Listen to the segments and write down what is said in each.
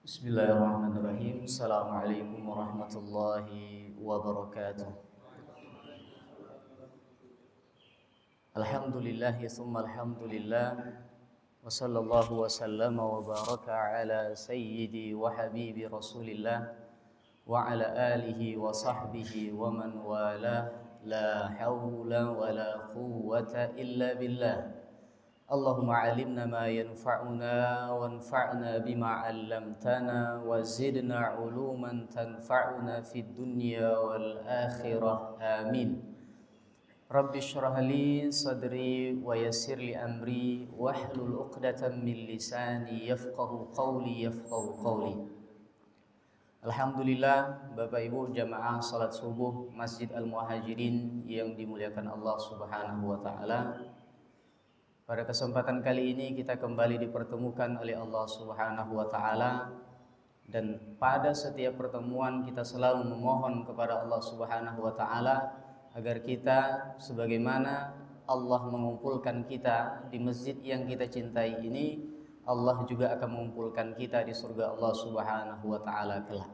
Bismillahirrahmanirrahim. Assalamualaikum warahmatullahi wabarakatuh. Alhamdulillahi summa alhamdulillah. Wa sallallahu wa sallama wa baraka ala sayyidi wa habibi rasulillah wa ala alihi wa sahbihi wa man wala. La hawla wa la quwwata illa billah. Allahumma alimna ma yanfa'una wanfa'na bima 'allamtana wa zidna 'uluman tanfa'una fid dunya wal akhirah. Amin. Rabbi shrah li sadri wa yassir li amri wahlul 'uqdatam min lisani yafqahu qawli. Alhamdulillah, Bapak Ibu jamaah salat subuh Masjid Al-Muhajirin yang dimuliakan Allah Subhanahu wa taala. Pada kesempatan kali ini kita kembali dipertemukan oleh Allah Subhanahu wa taala, dan pada setiap pertemuan kita selalu memohon kepada Allah Subhanahu wa taala agar kita sebagaimana Allah mengumpulkan kita di masjid yang kita cintai ini, Allah juga akan mengumpulkan kita di surga Allah Subhanahu wa taala kelak.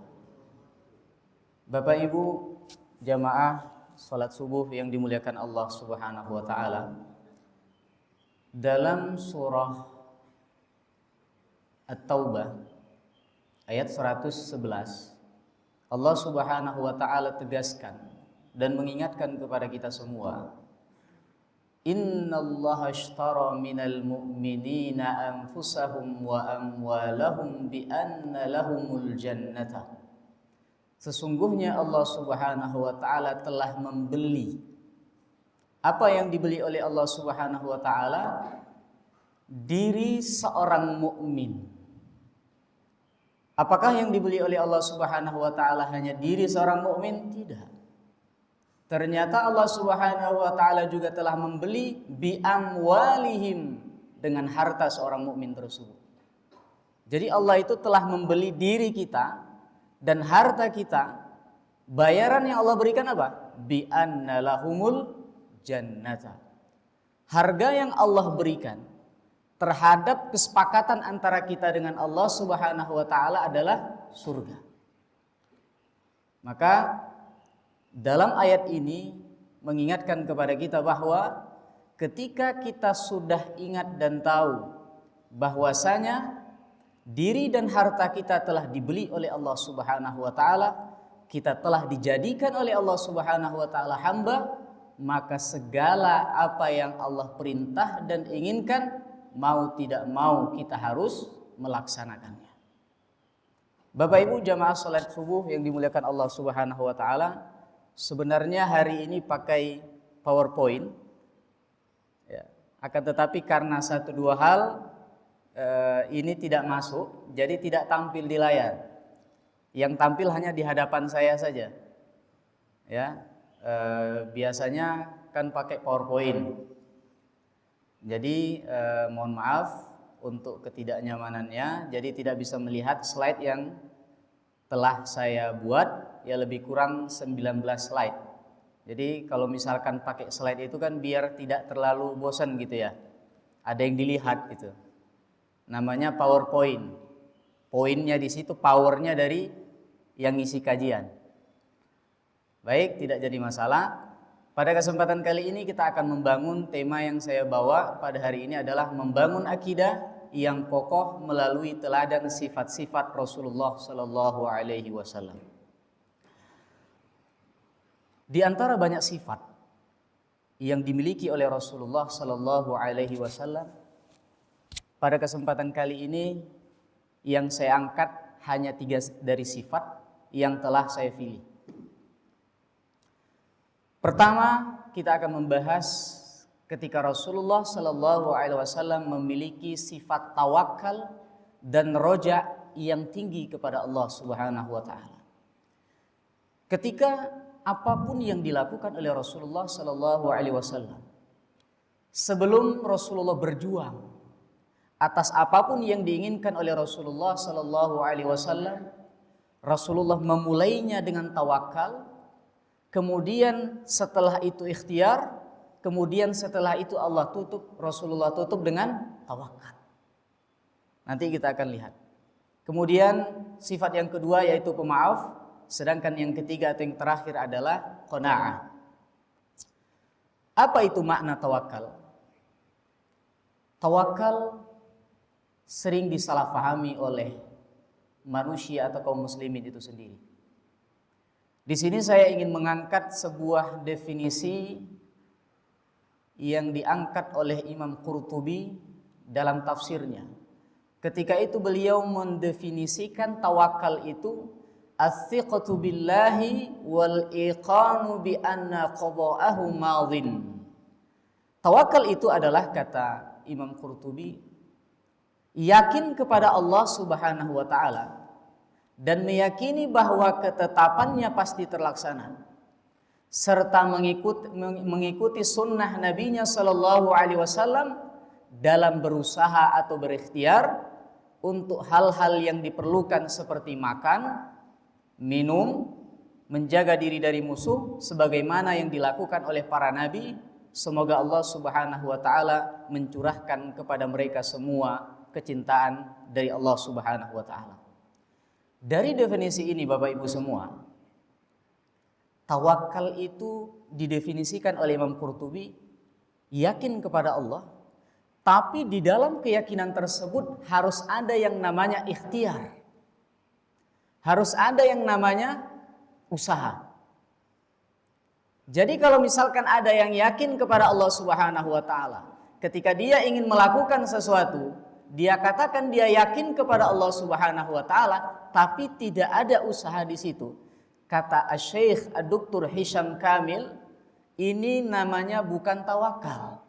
Bapak Ibu jamaah salat subuh yang dimuliakan Allah Subhanahu wa taala, dalam surah At-Taubah ayat 111 Allah Subhanahu wa taala tegaskan dan mengingatkan kepada kita semua, Innallaha ashtara minal mu'minina anfusahum wa amwalahum bi anna lahumul jannata. Sesungguhnya Allah Subhanahu wa taala telah membeli. Apa yang dibeli oleh Allah Subhanahu wa taala? Diri seorang mukmin. Apakah yang dibeli oleh Allah Subhanahu wa taala hanya diri seorang mukmin? Tidak. Ternyata Allah Subhanahu wa taala juga telah membeli bi amwalihim, dengan harta seorang mukmin tersebut. Jadi Allah itu telah membeli diri kita dan harta kita. Bayaran yang Allah berikan apa? Bi anna lahumul jannata. Harga yang Allah berikan terhadap kesepakatan antara kita dengan Allah Subhanahu wa taala adalah surga. Maka dalam ayat ini mengingatkan kepada kita bahwa ketika kita sudah ingat dan tahu bahwasanya diri dan harta kita telah dibeli oleh Allah Subhanahu wa taala, kita telah dijadikan oleh Allah Subhanahu wa taala hamba, maka segala apa yang Allah perintah dan inginkan, mau tidak mau kita harus melaksanakannya. Bapak Ibu jamaah salat subuh yang dimuliakan Allah Subhanahu wa taala, sebenarnya hari ini pakai PowerPoint ya, akan tetapi karena satu dua hal ini tidak masuk, jadi tidak tampil di layar. Yang tampil hanya di hadapan saya saja. Ya. Biasanya kan pakai PowerPoint. Jadi mohon maaf untuk ketidaknyamanannya, jadi tidak bisa melihat slide yang telah saya buat, ya lebih kurang 19 slide. Jadi kalau misalkan pakai slide itu kan biar tidak terlalu bosan gitu ya. Ada yang dilihat gitu. Namanya PowerPoint. Poinnya di situ, powernya dari yang ngisi kajian. Baik, tidak jadi masalah. Pada kesempatan kali ini kita akan membangun tema yang saya bawa pada hari ini adalah membangun akidah yang kokoh melalui teladan sifat-sifat Rasulullah Sallallahu Alaihi Wasallam. Di antara banyak sifat yang dimiliki oleh Rasulullah Sallallahu Alaihi Wasallam, pada kesempatan kali ini yang saya angkat hanya 3 dari sifat yang telah saya pilih. Pertama, kita akan membahas ketika Rasulullah Sallallahu Alaihi Wasallam memiliki sifat tawakal dan roja yang tinggi kepada Allah Subhanahu Wa Taala. Ketika apapun yang dilakukan oleh Rasulullah Sallallahu Alaihi Wasallam, sebelum Rasulullah berjuang atas apapun yang diinginkan oleh Rasulullah Sallallahu Alaihi Wasallam, Rasulullah memulainya dengan tawakal. Kemudian setelah itu ikhtiar, kemudian setelah itu Rasulullah tutup dengan tawakal. Nanti kita akan lihat. Kemudian sifat yang kedua yaitu pemaaf, sedangkan yang ketiga atau yang terakhir adalah qanaah. Apa itu makna tawakal? Tawakal sering disalahpahami oleh manusia atau kaum muslimin itu sendiri. Di sini saya ingin mengangkat sebuah definisi yang diangkat oleh Imam Qurtubi dalam tafsirnya. Ketika itu beliau mendefinisikan tawakal itu as-siqatu billahi wal iqanu bi anna qada'ahu madhin. Tawakal itu adalah, kata Imam Qurtubi, yakin kepada Allah Subhanahu wa taala dan meyakini bahwa ketetapannya pasti terlaksana, serta mengikuti sunnah Nabi-Nya sallallahu alaihi wasallam dalam berusaha atau berikhtiar untuk hal-hal yang diperlukan seperti makan, minum, menjaga diri dari musuh sebagaimana yang dilakukan oleh para nabi. Semoga Allah Subhanahu wa taala mencurahkan kepada mereka semua kecintaan dari Allah Subhanahu wa taala. Dari definisi ini Bapak Ibu semua, tawakal itu didefinisikan oleh Imam Qurtubi yakin kepada Allah, tapi di dalam keyakinan tersebut harus ada yang namanya ikhtiar. Harus ada yang namanya usaha. Jadi kalau misalkan ada yang yakin kepada Allah Subhanahu wa taala, ketika dia ingin melakukan sesuatu, dia katakan dia yakin kepada Allah Subhanahu wa taala, tapi tidak ada usaha di situ. Kata Asy-Syaikh Ad-Doktor Hisham Kamil, ini namanya bukan tawakal.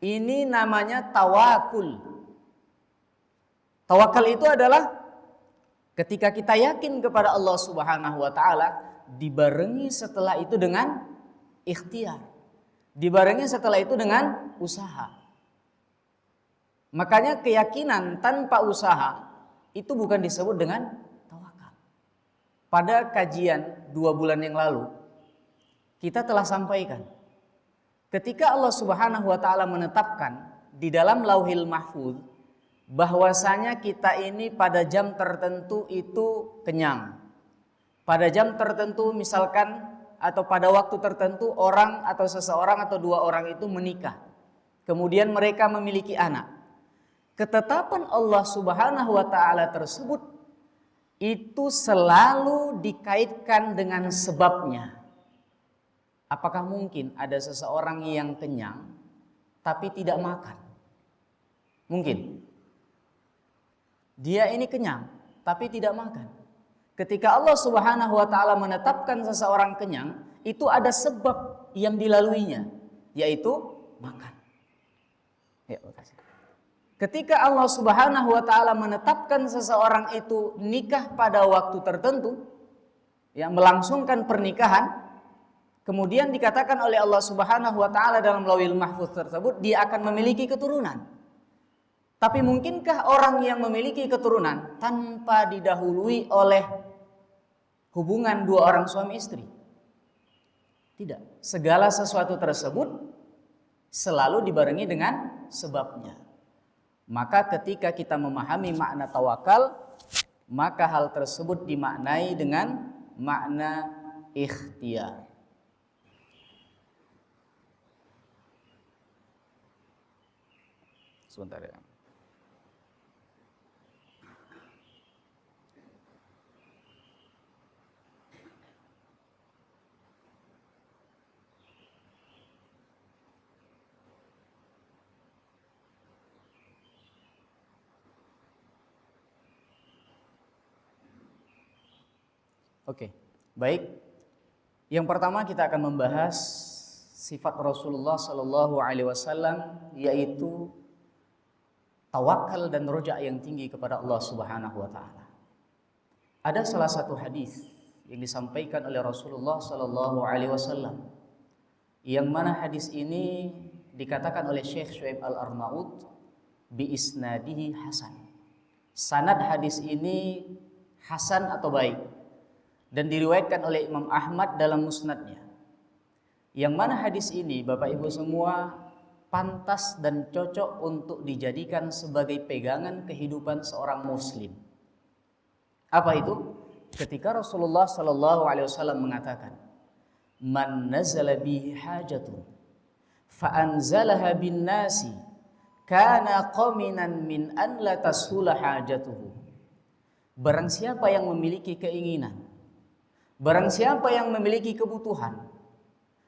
Ini namanya tawakul. Tawakal itu adalah ketika kita yakin kepada Allah Subhanahu wa taala, dibarengi setelah itu dengan ikhtiar. Dibarengi setelah itu dengan usaha. Makanya keyakinan tanpa usaha itu bukan disebut dengan tawakal. Pada kajian 2 bulan yang lalu, kita telah sampaikan, ketika Allah Subhanahu wa taala menetapkan di dalam Lauhil Mahfuz bahwasanya kita ini pada jam tertentu itu kenyang. Pada jam tertentu misalkan atau pada waktu tertentu orang atau seseorang atau 2 orang itu menikah. Kemudian mereka memiliki anak. Ketetapan Allah Subhanahu wa taala tersebut itu selalu dikaitkan dengan sebabnya. Apakah mungkin ada seseorang yang kenyang tapi tidak makan? Mungkin. Dia ini kenyang tapi tidak makan. Ketika Allah Subhanahu wa taala menetapkan seseorang kenyang, itu ada sebab yang dilaluinya, yaitu makan. Ya, makasih. Ketika Allah Subhanahu wa taala menetapkan seseorang itu nikah pada waktu tertentu, yang melangsungkan pernikahan, kemudian dikatakan oleh Allah Subhanahu wa taala dalam Lauhil Mahfuz tersebut dia akan memiliki keturunan. Tapi mungkinkah orang yang memiliki keturunan tanpa didahului oleh hubungan 2 orang suami istri? Tidak. Segala sesuatu tersebut selalu dibarengi dengan sebabnya. Maka ketika kita memahami makna tawakal, maka hal tersebut dimaknai dengan makna ikhtiar. Sebentar ya. Oke, baik. Yang pertama kita akan membahas sifat Rasulullah Sallallahu Alaihi Wasallam, yaitu tawakal dan roja yang tinggi kepada Allah Subhanahu Wa Taala. Ada salah satu hadis yang disampaikan oleh Rasulullah Sallallahu Alaihi Wasallam, yang mana hadis ini dikatakan oleh Syekh Syuaib Al-Arnaud bi isnadihi hasan. Sanad hadis ini hasan atau baik, dan diriwayatkan oleh Imam Ahmad dalam musnadnya. Yang mana hadis ini Bapak Ibu semua pantas dan cocok untuk dijadikan sebagai pegangan kehidupan seorang muslim. Apa itu? Ketika Rasulullah sallallahu alaihi wasallam mengatakan, "Man nazala bihi hajatun fa anzalaha bin nasi kana qaminan min an la tashula hajatuhu." Barang siapa yang memiliki keinginan, barang siapa yang memiliki kebutuhan,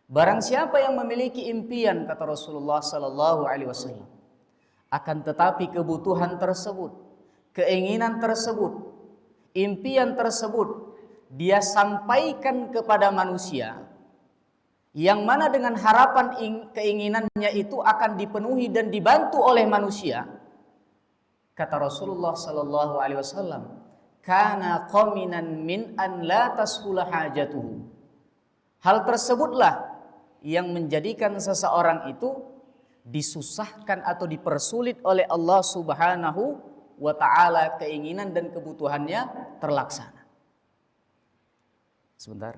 barang siapa yang memiliki impian, kata Rasulullah sallallahu alaihi wasallam, akan tetapi kebutuhan tersebut, keinginan tersebut, impian tersebut dia sampaikan kepada manusia, yang mana dengan harapan keinginannya itu akan dipenuhi dan dibantu oleh manusia, kata Rasulullah sallallahu alaihi wasallam, kana qaminan min an la tashula hajatuhu. Hal tersebutlah yang menjadikan seseorang itu disusahkan atau dipersulit oleh Allah Subhanahu wa ta'ala, keinginan dan kebutuhannya terlaksana. Sebentar.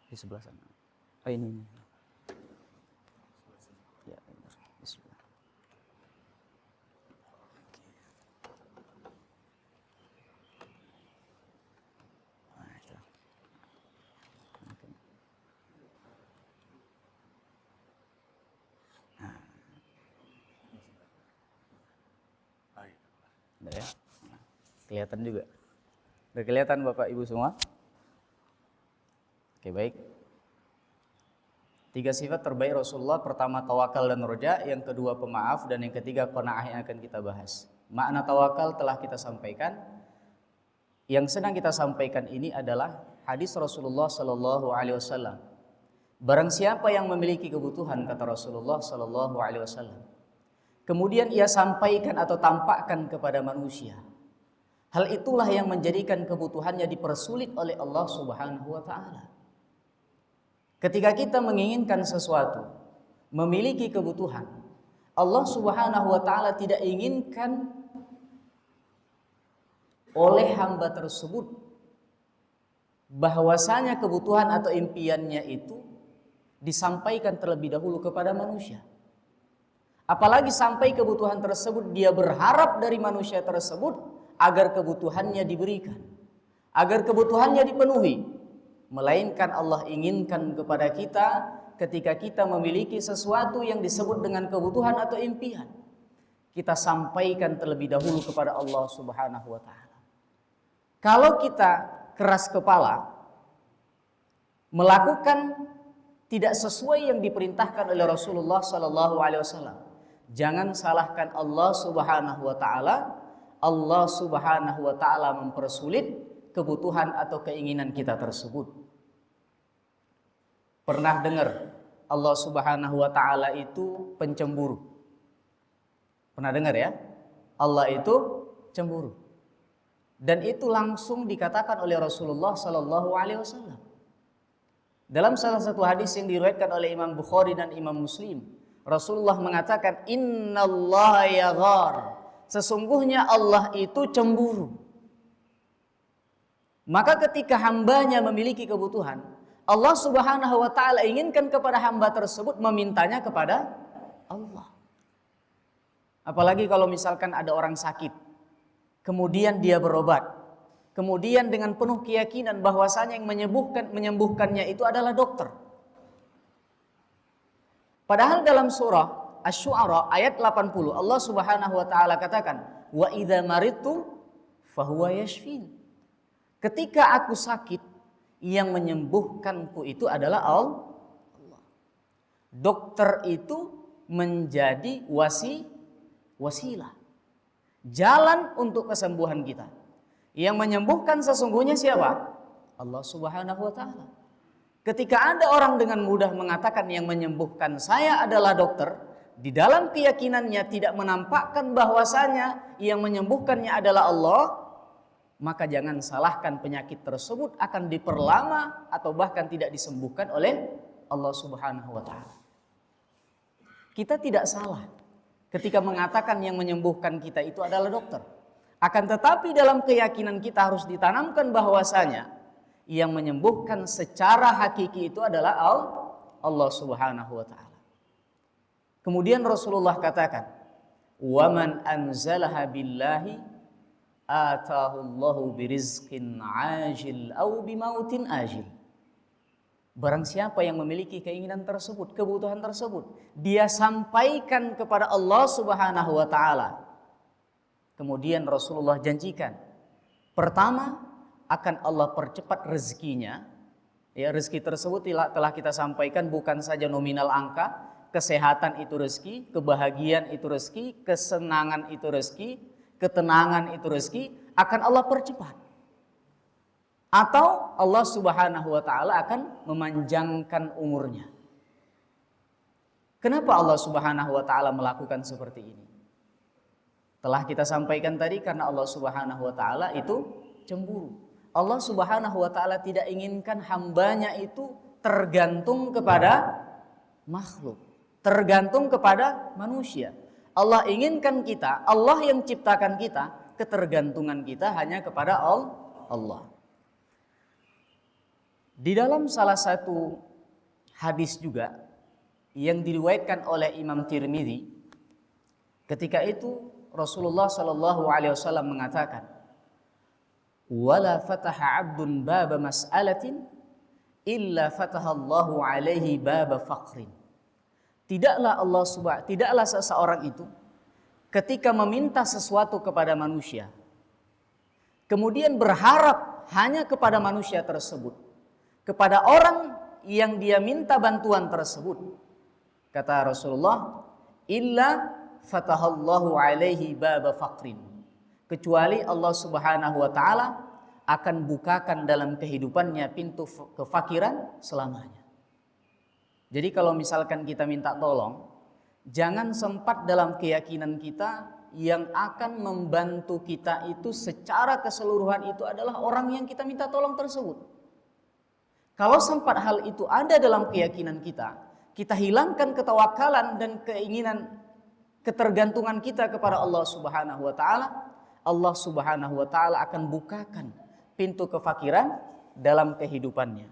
Di sebelah sana. Oh ini. Ya, benar. Bismillah. Udah ya? Kelihatan juga. Udah kelihatan Bapak Ibu semua? Oke, baik. 3 sifat terbaik Rasulullah. Pertama tawakal dan roja, yang kedua pemaaf, dan yang ketiga qanaah yang akan kita bahas. Makna tawakal telah kita sampaikan. Yang sedang kita sampaikan ini adalah hadis Rasulullah sallallahu alaihi wasallam. Barang siapa yang memiliki kebutuhan, kata Rasulullah sallallahu alaihi wasallam, kemudian ia sampaikan atau tampakkan kepada manusia, hal itulah yang menjadikan kebutuhannya dipersulit oleh Allah Subhanahu wa ta'ala. Ketika kita menginginkan sesuatu, memiliki kebutuhan, Allah Subhanahu wa ta'ala tidak inginkan oleh hamba tersebut bahwasanya kebutuhan atau impiannya itu disampaikan terlebih dahulu kepada manusia. Apalagi sampai kebutuhan tersebut dia berharap dari manusia tersebut agar kebutuhannya diberikan, agar kebutuhannya dipenuhi. Melainkan Allah inginkan kepada kita ketika kita memiliki sesuatu yang disebut dengan kebutuhan atau impian, kita sampaikan terlebih dahulu kepada Allah Subhanahu wa ta'ala. Kalau kita keras kepala melakukan tidak sesuai yang diperintahkan oleh Rasulullah sallallahu alaihi wasallam, jangan salahkan Allah Subhanahu wa ta'ala. Allah Subhanahu wa ta'ala mempersulit kebutuhan atau keinginan kita tersebut. Pernah dengar Allah Subhanahu wa ta'ala itu pencemburu? Pernah dengar ya? Allah itu cemburu. Dan itu langsung dikatakan oleh Rasulullah sallallahu alaihi wasallam. Dalam salah satu hadis yang diriwayatkan oleh Imam Bukhari dan Imam Muslim, Rasulullah mengatakan, innallaha yaghar, sesungguhnya Allah itu cemburu. Maka ketika hambanya memiliki kebutuhan, Allah Subhanahu wa ta'ala inginkan kepada hamba tersebut memintanya kepada Allah. Apalagi kalau misalkan ada orang sakit, kemudian dia berobat, kemudian dengan penuh keyakinan bahwasanya yang menyembuhkannya itu adalah dokter. Padahal dalam surah Asy-Syu'ara ayat 80 Allah Subhanahu wa ta'ala katakan, wa idza maridtu fahuwa yashfin. Ketika aku sakit, yang menyembuhkanku itu adalah Allah. Dokter itu menjadi wasilah, jalan untuk kesembuhan kita. Yang menyembuhkan sesungguhnya siapa? Allah Subhanahu wa ta'ala. Ketika ada orang dengan mudah mengatakan yang menyembuhkan saya adalah dokter, di dalam keyakinannya tidak menampakkan bahwasanya yang menyembuhkannya adalah Allah, maka jangan salahkan penyakit tersebut akan diperlama atau bahkan tidak disembuhkan oleh Allah Subhanahu wa ta'ala. Kita tidak salah ketika mengatakan yang menyembuhkan kita itu adalah dokter. Akan tetapi dalam keyakinan kita harus ditanamkan bahwasanya yang menyembuhkan secara hakiki itu adalah Allah Subhanahu wa taala. Kemudian Rasulullah katakan, "Wa man anzalaha billahi atahu Allahu birizqin ajil au bimautin ajil." Barang siapa yang memiliki keinginan tersebut, kebutuhan tersebut, dia sampaikan kepada Allah Subhanahu wa taala. Kemudian Rasulullah janjikan, pertama akan Allah percepat rezekinya. Ya, rezeki tersebut telah kita sampaikan bukan saja nominal angka, kesehatan itu rezeki, kebahagiaan itu rezeki, kesenangan itu rezeki, ketenangan itu rezeki, akan Allah percepat. Atau Allah Subhanahu wa taala akan memanjangkan umurnya. Kenapa Allah Subhanahu wa taala melakukan seperti ini? Telah kita sampaikan tadi, karena Allah Subhanahu wa taala itu cemburu. Allah Subhanahu wa taala tidak inginkan hambanya itu tergantung kepada makhluk, tergantung kepada manusia. Allah inginkan kita, Allah yang ciptakan kita, ketergantungan kita hanya kepada Allah. Di dalam salah satu hadis juga yang diriwayatkan oleh Imam Tirmidzi, ketika itu Rasulullah sallallahu alaihi wasallam mengatakan, "Wala fataha 'abdun baba mas'alatin illa fataha Allahu alaihi baba faqrin." Tidaklah seseorang itu ketika meminta sesuatu kepada manusia, kemudian berharap hanya kepada manusia tersebut, kepada orang yang dia minta bantuan tersebut, kata Rasulullah, illa fatahallahu alaihi baba faqrin, kecuali Allah Subhanahu wa taala akan bukakan dalam kehidupannya pintu kefakiran selamanya. Jadi kalau misalkan kita minta tolong, jangan sempat dalam keyakinan kita yang akan membantu kita itu secara keseluruhan itu adalah orang yang kita minta tolong tersebut. Kalau sempat hal itu ada dalam keyakinan kita, kita hilangkan ketawakalan dan keinginan ketergantungan kita kepada Allah Subhanahu wa taala, Allah Subhanahu wa taala akan bukakan pintu kefakiran dalam kehidupannya.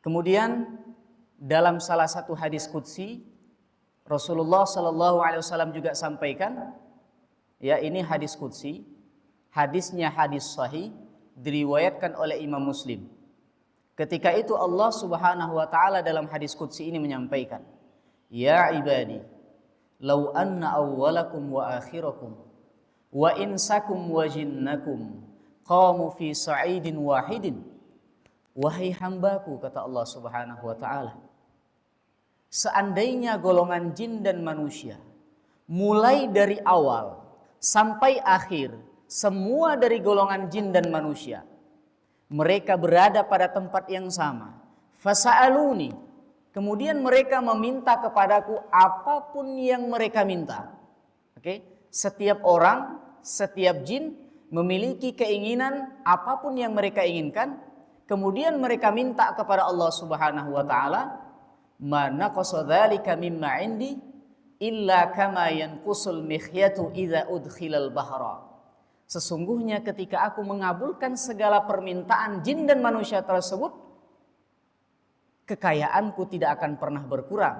Kemudian dalam salah satu hadis qudsi, Rasulullah sallallahu alaihi wasallam juga sampaikan, ya ini hadis qudsi, hadisnya hadis sahih, diriwayatkan oleh Imam Muslim. Ketika itu Allah Subhanahu wa taala dalam hadis qudsi ini menyampaikan, "Ya ibadi, law anna awwalakum wa akhirakum wa insakum wa jinnakum qamu fi sa'idin wahidin." Wahai hambaku, kata Allah Subhanahu wa taala, seandainya golongan jin dan manusia mulai dari awal sampai akhir, semua dari golongan jin dan manusia, mereka berada pada tempat yang sama, fasa'aluni, kemudian mereka meminta kepadaku apapun yang mereka minta. Oke, setiap orang, setiap jin memiliki keinginan apapun yang mereka inginkan, kemudian mereka minta kepada Allah Subhanahu wa taala, "Ma naqasa dzalika mimma 'indi illa kama yanqusul mikhyatu idza udkhilal bahra." Sesungguhnya ketika aku mengabulkan segala permintaan jin dan manusia tersebut, kekayaanku tidak akan pernah berkurang,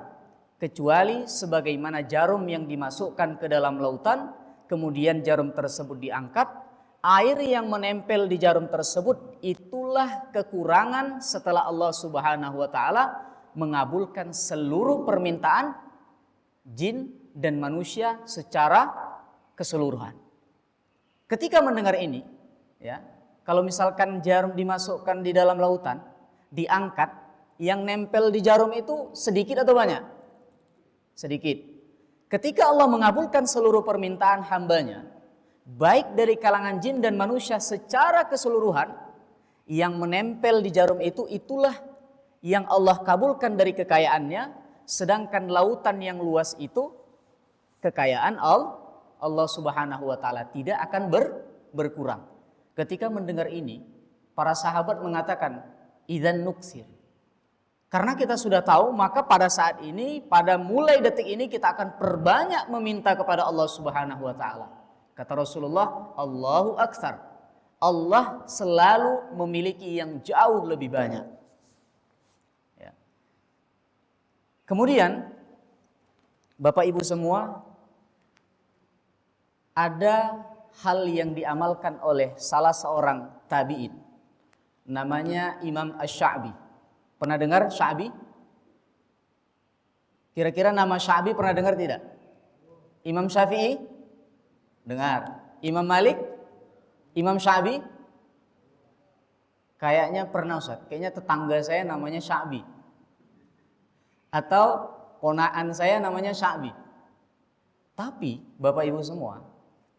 kecuali sebagaimana jarum yang dimasukkan ke dalam lautan, kemudian jarum tersebut diangkat, air yang menempel di jarum tersebut, itulah kekurangan setelah Allah Subhanahu wa taala mengabulkan seluruh permintaan jin dan manusia secara keseluruhan. Ketika mendengar ini, ya, kalau misalkan jarum dimasukkan di dalam lautan, diangkat, yang nempel di jarum itu sedikit atau banyak? Sedikit. Ketika Allah mengabulkan seluruh permintaan hambanya, baik dari kalangan jin dan manusia secara keseluruhan, yang menempel di jarum itu, itulah yang Allah kabulkan dari kekayaannya, sedangkan lautan yang luas itu kekayaan Allah Subhanahu wa taala tidak akan berkurang. Ketika mendengar ini, para sahabat mengatakan, "Idzan nuksir." Karena kita sudah tahu, maka pada saat ini, pada mulai detik ini kita akan perbanyak meminta kepada Allah Subhanahu wa taala. Kata Rasulullah, "Allahu aktsar." Allah selalu memiliki yang jauh lebih banyak. Ya. Kemudian, Bapak Ibu semua, ada hal yang diamalkan oleh salah seorang tabi'in. Namanya Imam Asy-Sya'bi. Pernah dengar Sya'bi? Kira-kira nama Sya'bi pernah dengar tidak? Imam Syafi'i? Dengar. Imam Malik? Imam Sya'bi? Kayaknya pernah Ustaz. Kayaknya tetangga saya namanya Sya'bi. Atau ponaan saya namanya Sya'bi. Tapi Bapak Ibu semua,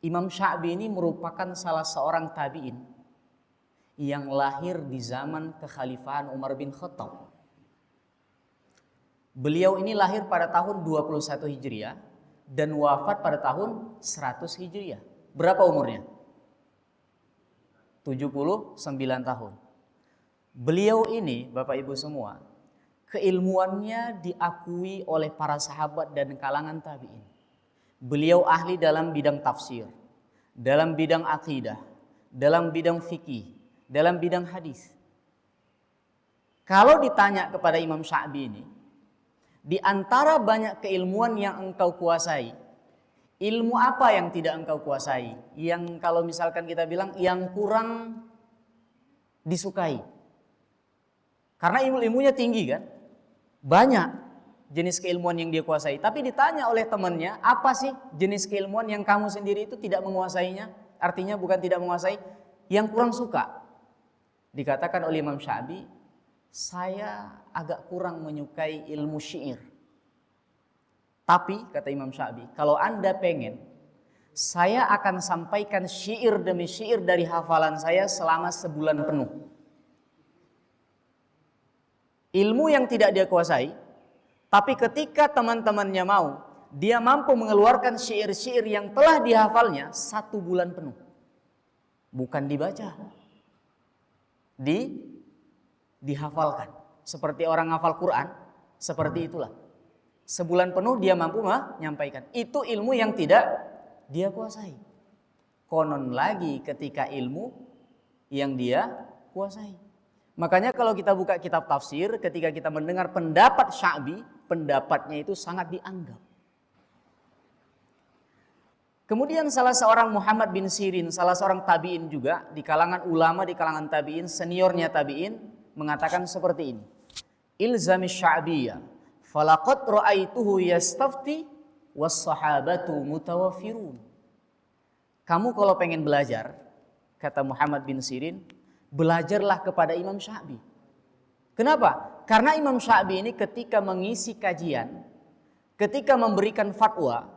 Imam Sya'bi ini merupakan salah seorang tabi'in yang lahir di zaman kekhalifahan Umar bin Khattab. Beliau ini lahir pada tahun 21 Hijriah dan wafat pada tahun 100 Hijriah. Berapa umurnya? 79 tahun. Beliau ini, Bapak Ibu semua, keilmuannya diakui oleh para sahabat dan kalangan tabi'in. Beliau ahli dalam bidang tafsir, dalam bidang akidah, dalam bidang fikih, dalam bidang hadis. Kalau ditanya kepada Imam Sya'bi ini, di antara banyak keilmuan yang engkau kuasai, ilmu apa yang tidak engkau kuasai? Yang kalau misalkan kita bilang yang kurang disukai. Karena ilmunya tinggi kan? Banyak jenis keilmuan yang dia kuasai. Tapi ditanya oleh temannya, apa sih jenis keilmuan yang kamu sendiri itu tidak menguasainya? Artinya bukan tidak menguasai, yang kurang suka. Dikatakan oleh Imam Sya'bi, saya agak kurang menyukai ilmu syair. Tapi, kata Imam Sya'bi, kalau Anda pengen, saya akan sampaikan syair demi syair dari hafalan saya selama sebulan penuh. Ilmu yang tidak dia kuasai, tapi ketika teman-temannya mau, dia mampu mengeluarkan syair-syair yang telah dihafalnya 1 bulan penuh. Bukan dibaca, dihafalkan. Seperti orang hafal Quran, seperti itulah. Sebulan penuh dia mampu menyampaikan. Itu ilmu yang tidak dia kuasai. Konon lagi ketika ilmu yang dia kuasai. Makanya kalau kita buka kitab tafsir, ketika kita mendengar pendapat Sya'bi, pendapatnya itu sangat dianggap. Kemudian salah seorang Muhammad bin Sirin, salah seorang tabi'in juga, di kalangan ulama, di kalangan tabi'in, seniornya tabi'in, mengatakan seperti ini. Ilzami Sya'biyya, falaqad ra'aituhu yastafti, was-sahabatu mutawafirun. Kamu kalau pengen belajar, kata Muhammad bin Sirin, belajarlah kepada Imam Sya'bi. Kenapa? Karena Imam Sya'bi ini ketika mengisi kajian, ketika memberikan fatwa,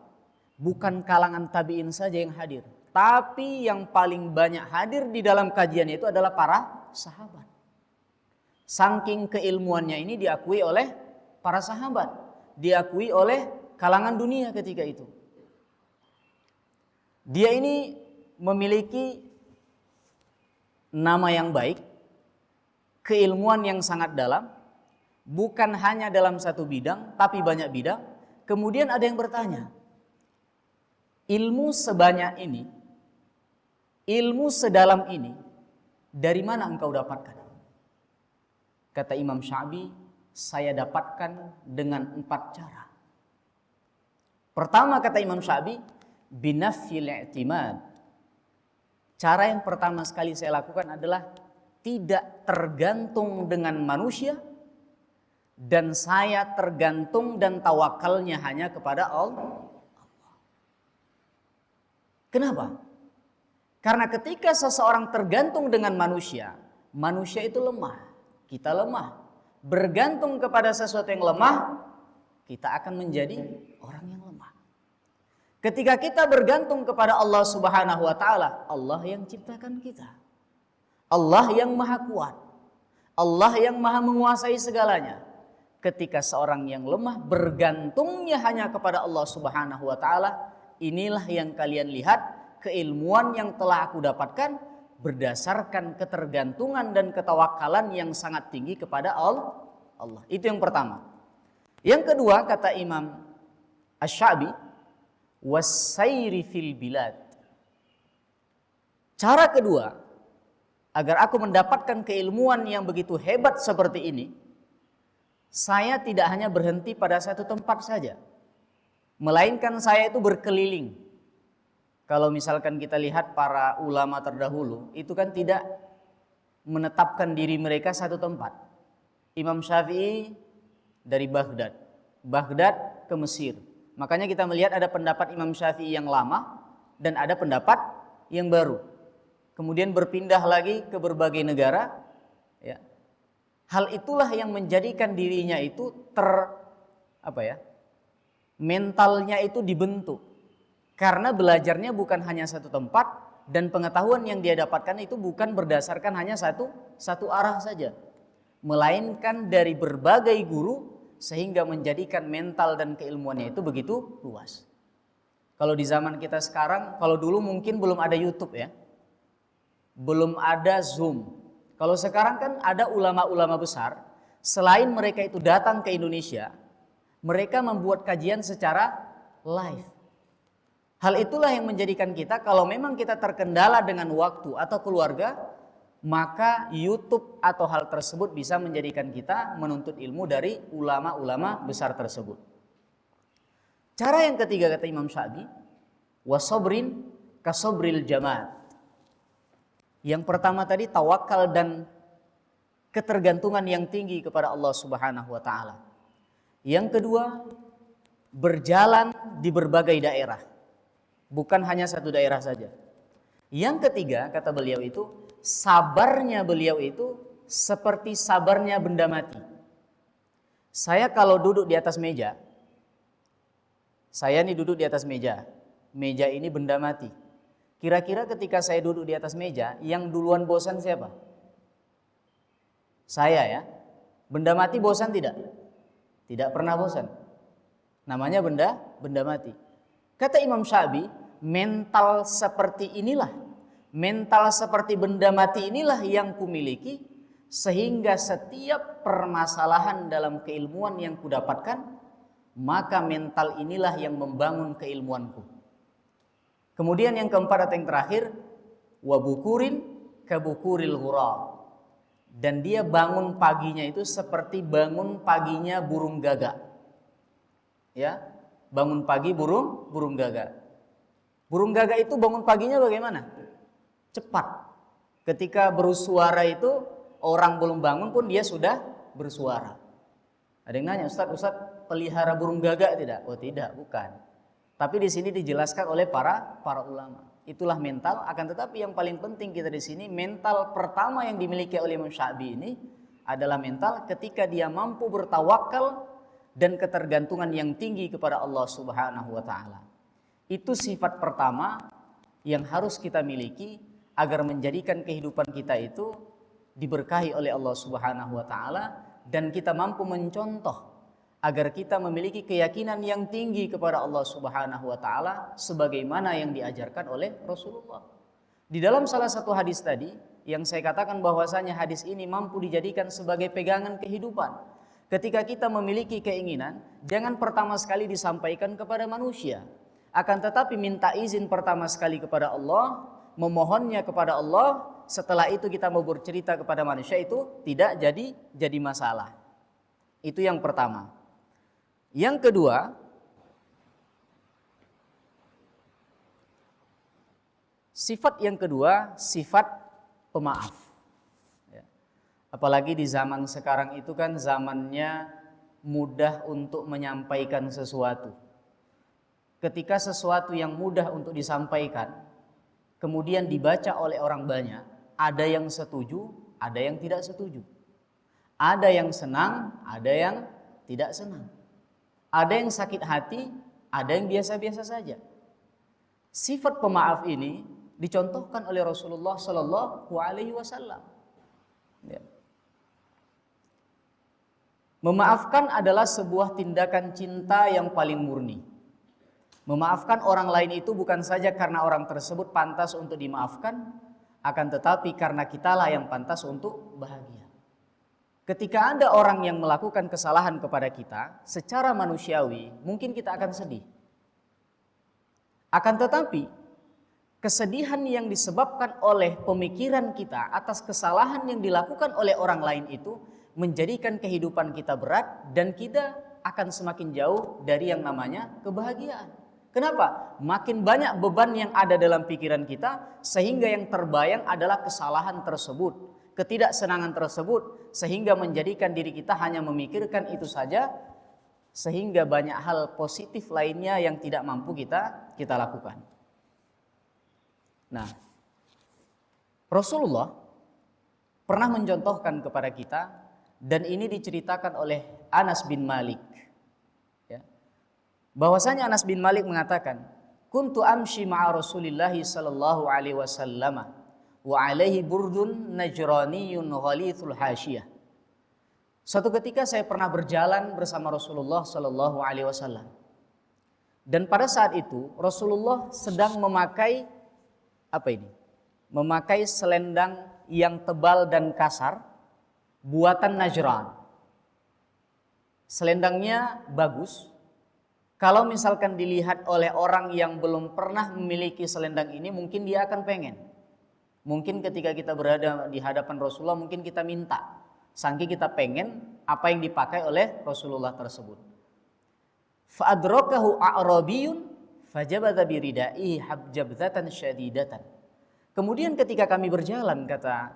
bukan kalangan tabi'in saja yang hadir, tapi yang paling banyak hadir di dalam kajian itu adalah para sahabat. Saking keilmuannya ini diakui oleh para sahabat, diakui oleh kalangan dunia ketika itu. Dia ini memiliki nama yang baik, keilmuan yang sangat dalam, bukan hanya dalam satu bidang, tapi banyak bidang. Kemudian ada yang bertanya, ilmu sebanyak ini, ilmu sedalam ini, dari mana engkau dapatkan? Kata Imam Sya'bi, saya dapatkan dengan 4 cara. Pertama, kata Imam Sya'bi, binafyil i'timad. Cara yang pertama sekali saya lakukan adalah tidak tergantung dengan manusia, dan saya tergantung dan tawakalnya hanya kepada Allah. Kenapa? Karena ketika seseorang tergantung dengan manusia, manusia itu lemah, kita lemah. Bergantung kepada sesuatu yang lemah, kita akan menjadi orang yang lemah. Ketika kita bergantung kepada Allah Subhanahu wa taala, Allah yang ciptakan kita. Allah yang maha kuat. Allah yang maha menguasai segalanya. Ketika seorang yang lemah bergantungnya hanya kepada Allah Subhanahu wa taala, inilah yang kalian lihat keilmuan yang telah aku dapatkan berdasarkan ketergantungan dan ketawakalan yang sangat tinggi kepada Allah. Itu yang pertama. Yang kedua, kata Imam Asy-Sya'bi, wassairi fil bilad. Cara kedua, agar aku mendapatkan keilmuan yang begitu hebat seperti ini, saya tidak hanya berhenti pada satu tempat saja, melainkan saya itu berkeliling. Kalau misalkan kita lihat para ulama terdahulu, itu kan tidak menetapkan diri mereka satu tempat. Imam Syafi'i dari Baghdad, Baghdad ke Mesir. Makanya kita melihat ada pendapat Imam Syafi'i yang lama dan ada pendapat yang baru. Kemudian berpindah lagi ke berbagai negara. Ya. Hal itulah yang menjadikan dirinya itu mentalnya itu dibentuk. Karena belajarnya bukan hanya satu tempat dan pengetahuan yang dia dapatkan itu bukan berdasarkan hanya satu arah saja, melainkan dari berbagai guru sehingga menjadikan mental dan keilmuannya itu begitu luas. Kalau di zaman kita sekarang, kalau dulu mungkin belum ada YouTube ya, belum ada Zoom. Kalau sekarang kan ada ulama-ulama besar, selain mereka itu datang ke Indonesia, mereka membuat kajian secara live. Hal itulah yang menjadikan kita, kalau memang kita terkendala dengan waktu atau keluarga, maka YouTube atau hal tersebut bisa menjadikan kita menuntut ilmu dari ulama-ulama besar tersebut. Cara yang ketiga kata Imam Syafi'i, wasobrin kasobril jamaat. Yang pertama tadi tawakal dan ketergantungan yang tinggi kepada Allah Subhanahu wa taala. Yang kedua, berjalan di berbagai daerah. Bukan hanya satu daerah saja. Yang ketiga, kata beliau itu, sabarnya beliau itu seperti sabarnya benda mati. Saya kalau duduk di atas meja, saya nih duduk di atas meja. Meja ini benda mati. Kira-kira ketika saya duduk di atas meja, yang duluan bosan siapa? Saya ya. Benda mati bosan tidak? Tidak pernah bosan. Namanya benda mati. Kata Imam Syafi'i, mental seperti inilah, mental seperti benda mati inilah yang kumiliki, sehingga setiap permasalahan dalam keilmuan yang kudapatkan, maka mental inilah yang membangun keilmuanku. Kemudian yang keempat atau yang terakhir, wabukurin kabukuril ghurab. Dan dia bangun paginya itu seperti bangun paginya burung gagak. Ya, bangun pagi burung gagak. Burung gagak itu bangun paginya bagaimana? Cepat. Ketika bersuara itu orang belum bangun pun dia sudah bersuara. Ada yang nanya, Ustaz pelihara burung gagak tidak? Oh tidak, bukan. Tapi di sini dijelaskan oleh para ulama. Itulah mental. Akan tetapi yang paling penting kita di sini, mental pertama yang dimiliki oleh Imam Syafi'i ini adalah mental ketika dia mampu bertawakal dan ketergantungan yang tinggi kepada Allah Subhanahu wa taala. Itu sifat pertama yang harus kita miliki agar menjadikan kehidupan kita itu diberkahi oleh Allah Subhanahu wa taala dan kita mampu mencontoh agar kita memiliki keyakinan yang tinggi kepada Allah Subhanahu wa taala sebagaimana yang diajarkan oleh Rasulullah. Di dalam salah satu hadis tadi yang saya katakan bahwasanya hadis ini mampu dijadikan sebagai pegangan kehidupan. Ketika kita memiliki keinginan, jangan pertama sekali disampaikan kepada manusia. Akan tetapi minta izin pertama sekali kepada Allah, memohonnya kepada Allah, setelah itu kita mau bercerita kepada manusia itu tidak jadi masalah. Itu yang pertama. Yang kedua, sifat yang kedua, sifat pemaaf. Apalagi di zaman sekarang itu kan zamannya mudah untuk menyampaikan sesuatu. Ketika sesuatu yang mudah untuk disampaikan, kemudian dibaca oleh orang banyak, ada yang setuju, ada yang tidak setuju. Ada yang senang, ada yang tidak senang. Ada yang sakit hati, ada yang biasa-biasa saja. Sifat pemaaf ini dicontohkan oleh Rasulullah Sallallahu Alaihi Wasallam. Memaafkan adalah sebuah tindakan cinta yang paling murni. Memaafkan orang lain itu bukan saja karena orang tersebut pantas untuk dimaafkan, akan tetapi karena kitalah yang pantas untuk bahagia. Ketika ada orang yang melakukan kesalahan kepada kita, secara manusiawi mungkin kita akan sedih. Akan tetapi kesedihan yang disebabkan oleh pemikiran kita atas kesalahan yang dilakukan oleh orang lain itu menjadikan kehidupan kita berat dan kita akan semakin jauh dari yang namanya kebahagiaan. Kenapa? Makin banyak beban yang ada dalam pikiran kita sehingga yang terbayang adalah kesalahan tersebut, ketidaksenangan tersebut, sehingga menjadikan diri kita hanya memikirkan itu saja, sehingga banyak hal positif lainnya yang tidak mampu kita lakukan. Nah, Rasulullah pernah mencontohkan kepada kita, dan ini diceritakan oleh Anas bin Malik, ya, bahwasanya Anas bin Malik mengatakan, kuntu amshi ma'a Rasulillah sallallahu alaihi wasallam wa alaihi burdun najraniyun ghalithul hasyiyah. Suatu ketika saya pernah berjalan bersama Rasulullah sallallahu alaihi wasallam, dan pada saat itu Rasulullah sedang memakai memakai selendang yang tebal dan kasar buatan Najran. Selendangnya bagus. Kalau misalkan dilihat oleh orang yang belum pernah memiliki selendang ini, mungkin dia akan pengen. Mungkin ketika kita berada di hadapan Rasulullah, mungkin kita minta. Saking kita pengen apa yang dipakai oleh Rasulullah tersebut. Fa'adrakahu a'rabiyun fajabadha biridaihi habjabdatan syadidatan. Kemudian ketika kami berjalan, kata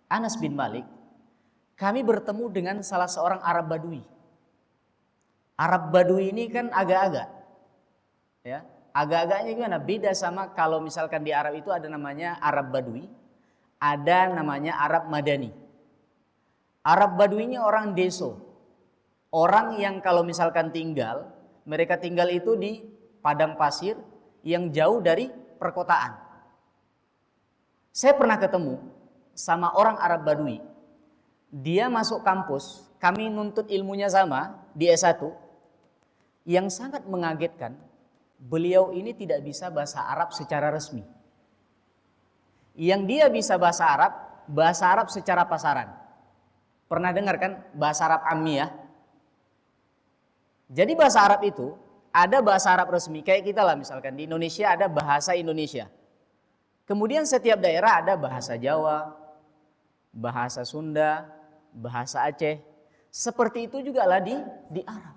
Anas bin Malik, kami bertemu dengan salah seorang Arab Badui. Arab Badui ini kan agak-agak, ya, agak-agaknya gimana? Beda sama kalau misalkan di Arab itu ada namanya Arab Badui, ada namanya Arab Madani. Arab Baduinya orang deso, orang yang kalau misalkan mereka tinggal itu di padang pasir yang jauh dari perkotaan. Saya pernah ketemu sama orang Arab Badui. Dia masuk kampus, kami nuntut ilmunya sama di S1. Yang sangat mengagetkan, beliau ini tidak bisa bahasa Arab secara resmi. Yang dia bisa bahasa Arab secara pasaran. Pernah dengar kan bahasa Arab Ammiyah? Jadi bahasa Arab itu ada bahasa Arab resmi, kayak kita lah misalkan di Indonesia ada bahasa Indonesia. Kemudian setiap daerah ada bahasa Jawa, bahasa Sunda, bahasa Aceh. Seperti itu juga lah di Arab.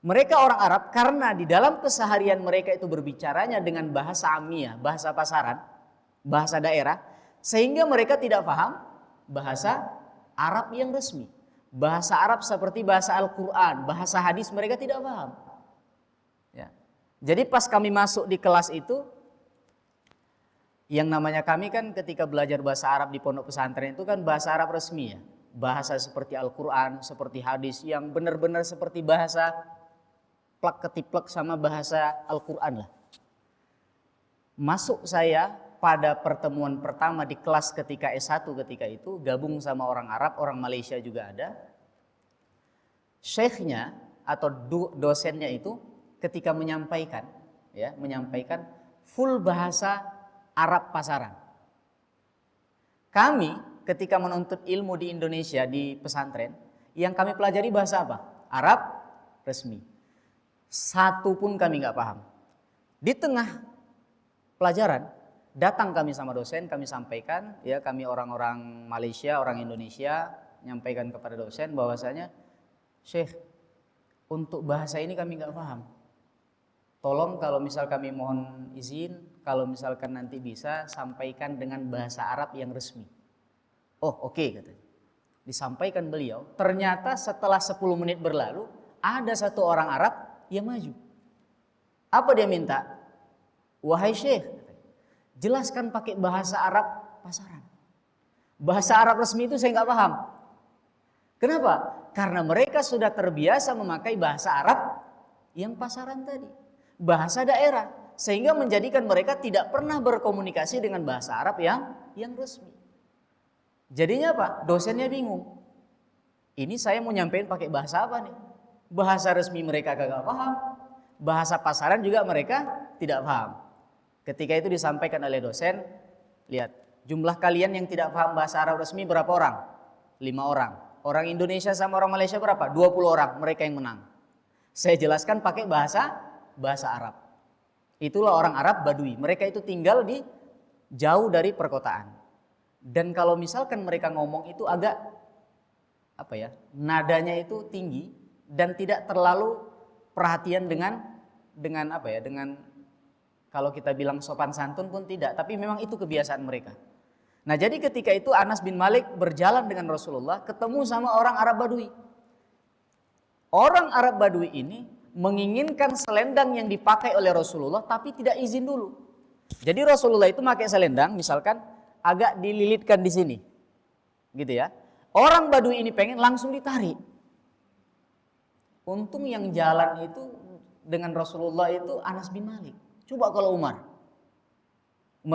Mereka orang Arab karena di dalam keseharian mereka itu berbicaranya dengan bahasa Ammiyah, bahasa pasaran, bahasa daerah, sehingga mereka tidak paham bahasa Arab yang resmi. Bahasa Arab seperti bahasa Al-Quran, bahasa hadis mereka tidak paham. Ya. Jadi pas kami masuk di kelas itu, yang namanya kami kan ketika belajar bahasa Arab di pondok pesantren itu kan bahasa Arab resmi ya. Bahasa seperti Al-Quran, seperti hadis yang benar-benar seperti bahasa plak ketiplek sama bahasa Al-Quran lah. Masuk saya pada pertemuan pertama di kelas ketika S1 ketika itu, gabung sama orang Arab, orang Malaysia juga ada. Syekhnya atau dosennya itu ketika menyampaikan full bahasa Arab pasaran. Kami ketika menuntut ilmu di Indonesia di pesantren, yang kami pelajari bahasa apa? Arab resmi. Satu pun kami nggak paham. Di tengah pelajaran, datang kami sama dosen, kami sampaikan, ya kami orang-orang Malaysia, orang Indonesia, nyampaikan kepada dosen bahwasanya, Syekh, untuk bahasa ini kami nggak paham. Tolong kalau misal kami mohon izin, kalau misalkan nanti bisa sampaikan dengan bahasa Arab yang resmi. Oh oke, katanya. Disampaikan beliau, ternyata setelah 10 menit berlalu, ada satu orang Arab yang maju. Apa dia minta? Wahai Syekh, jelaskan pakai bahasa Arab pasaran. Bahasa Arab resmi itu saya nggak paham. Kenapa? Karena mereka sudah terbiasa memakai bahasa Arab yang pasaran tadi. Bahasa daerah. Sehingga menjadikan mereka tidak pernah berkomunikasi dengan bahasa Arab yang resmi. Jadinya apa? Dosennya bingung. Ini saya mau nyampein pakai bahasa apa nih? Bahasa resmi mereka kagak paham. Bahasa pasaran juga mereka tidak paham. Ketika itu disampaikan oleh dosen, lihat, jumlah kalian yang tidak paham bahasa Arab resmi berapa orang? 5 orang. Orang Indonesia sama orang Malaysia berapa? 20 orang, mereka yang menang. Saya jelaskan pakai bahasa Arab. Itulah orang Arab Badui. Mereka itu tinggal di jauh dari perkotaan. Dan kalau misalkan mereka ngomong itu agak nadanya itu tinggi dan tidak terlalu perhatian dengan kalau kita bilang sopan santun pun tidak, tapi memang itu kebiasaan mereka. Nah, jadi ketika itu Anas bin Malik berjalan dengan Rasulullah, ketemu sama orang Arab Badui. Orang Arab Badui ini menginginkan selendang yang dipakai oleh Rasulullah tapi tidak izin dulu. Jadi Rasulullah itu pakai selendang misalkan agak dililitkan di sini. Gitu ya. Orang Badui ini pengen langsung ditarik. Untung yang jalan itu dengan Rasulullah itu Anas bin Malik. Coba kalau Umar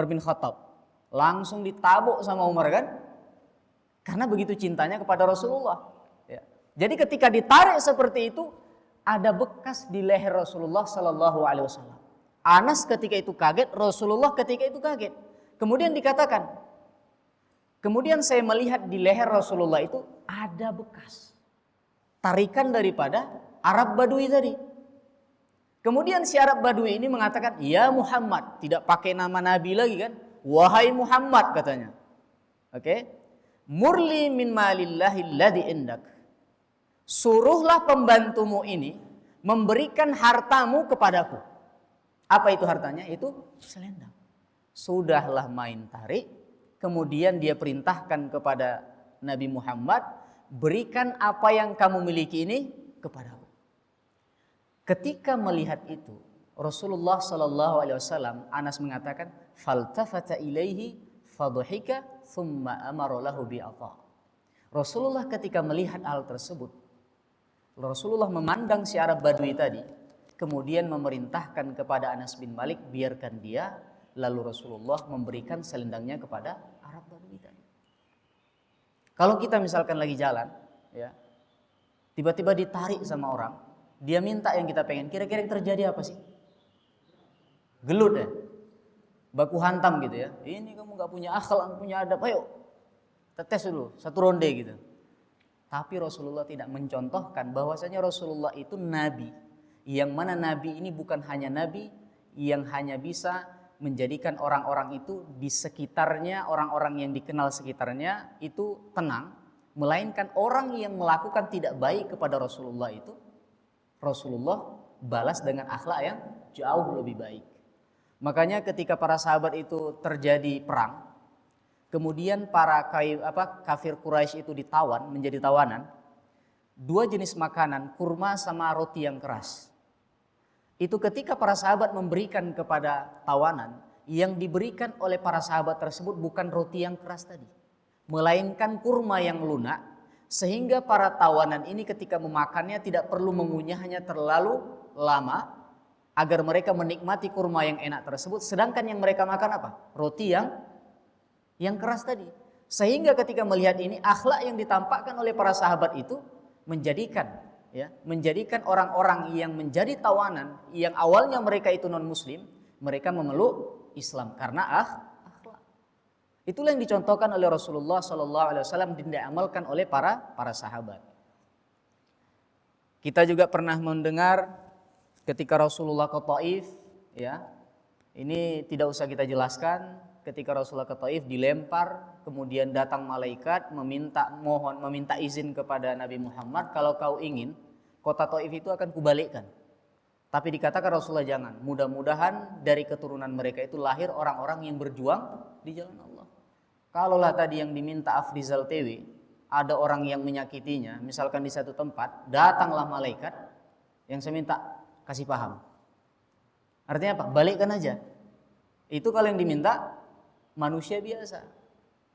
bin Khattab langsung ditabuk sama Umar kan? Karena begitu cintanya kepada Rasulullah. Ya. Jadi ketika ditarik seperti itu, ada bekas di leher Rasulullah Sallallahu Alaihi Wasallam. Anas ketika itu kaget, Rasulullah ketika itu kaget. Kemudian dikatakan, kemudian saya melihat di leher Rasulullah itu ada bekas tarikan daripada Arab Badui tadi. Kemudian si Arab Badui ini mengatakan, ya Muhammad, tidak pakai nama Nabi lagi kan? Wahai Muhammad katanya. Oke. Murli min malillahi alladhi indak. Suruhlah pembantumu ini memberikan hartamu kepadaku. Apa itu hartanya? Itu selendang. Sudahlah main tarik, kemudian dia perintahkan kepada Nabi Muhammad, berikan apa yang kamu miliki ini kepadaku. Ketika melihat itu, Rasulullah Sallallahu Alaihi Wasallam, Anas mengatakan, faltafata ilaihi fadhika thumma amara lahu bi'ata. Rasulullah ketika melihat hal tersebut, Rasulullah memandang si Arab Badui tadi, kemudian memerintahkan kepada Anas bin Malik, biarkan dia, lalu Rasulullah memberikan selendangnya kepada Arab Badui tadi. Kalau kita misalkan lagi jalan, ya, tiba-tiba ditarik sama orang, dia minta yang kita pengen, kira-kira yang terjadi apa sih? Gelut ya, baku hantam gitu ya. Ini kamu gak punya akhlak, gak punya adab, ayo tetes dulu, satu ronde gitu. Tapi Rasulullah tidak mencontohkan bahwasanya Rasulullah itu nabi, yang mana nabi ini bukan hanya nabi yang hanya bisa menjadikan orang-orang itu di sekitarnya, orang-orang yang dikenal sekitarnya itu tenang, melainkan orang yang melakukan tidak baik kepada Rasulullah itu, Rasulullah balas dengan akhlak yang jauh lebih baik. Makanya ketika para sahabat itu terjadi perang, kemudian para kafir Quraisy itu ditawan, menjadi tawanan, dua jenis makanan, kurma sama roti yang keras. Itu ketika para sahabat memberikan kepada tawanan, yang diberikan oleh para sahabat tersebut bukan roti yang keras tadi, melainkan kurma yang lunak, sehingga para tawanan ini ketika memakannya tidak perlu mengunyahnya terlalu lama agar mereka menikmati kurma yang enak tersebut, sedangkan yang mereka makan apa? Roti yang keras tadi. Sehingga ketika melihat ini, akhlak yang ditampakkan oleh para sahabat itu menjadikan orang-orang yang menjadi tawanan, yang awalnya mereka itu non muslim, mereka memeluk Islam karena akhlak. Itulah yang dicontohkan oleh Rasulullah SAW dan diamalkan oleh para sahabat. Kita juga pernah mendengar ketika Rasulullah ke Taif, ya, ini tidak usah kita jelaskan. Ketika Rasulullah ke Taif dilempar, kemudian datang malaikat meminta izin kepada Nabi Muhammad, kalau kau ingin kota Taif itu akan kubalikkan. Tapi dikatakan Rasulullah jangan, mudah-mudahan dari keturunan mereka itu lahir orang-orang yang berjuang di jalan Allah. Kalaulah tadi yang diminta Afrizal TW, ada orang yang menyakitinya, misalkan di satu tempat, datanglah malaikat yang saya minta kasih paham. Artinya apa? Balikkan aja. Itu kalau yang diminta manusia biasa.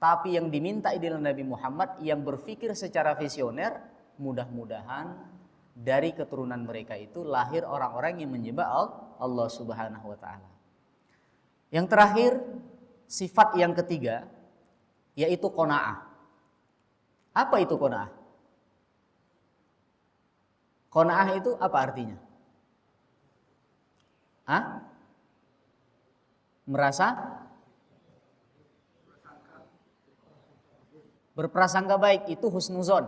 Tapi yang diminta adalah Nabi Muhammad yang berpikir secara visioner, mudah-mudahan dari keturunan mereka itu lahir orang-orang yang menyembah Allah Subhanahu wa taala. Yang terakhir, sifat yang ketiga yaitu qanaah. Apa itu qanaah? Qanaah itu apa artinya? Merasa berprasangka baik, itu husnuzon.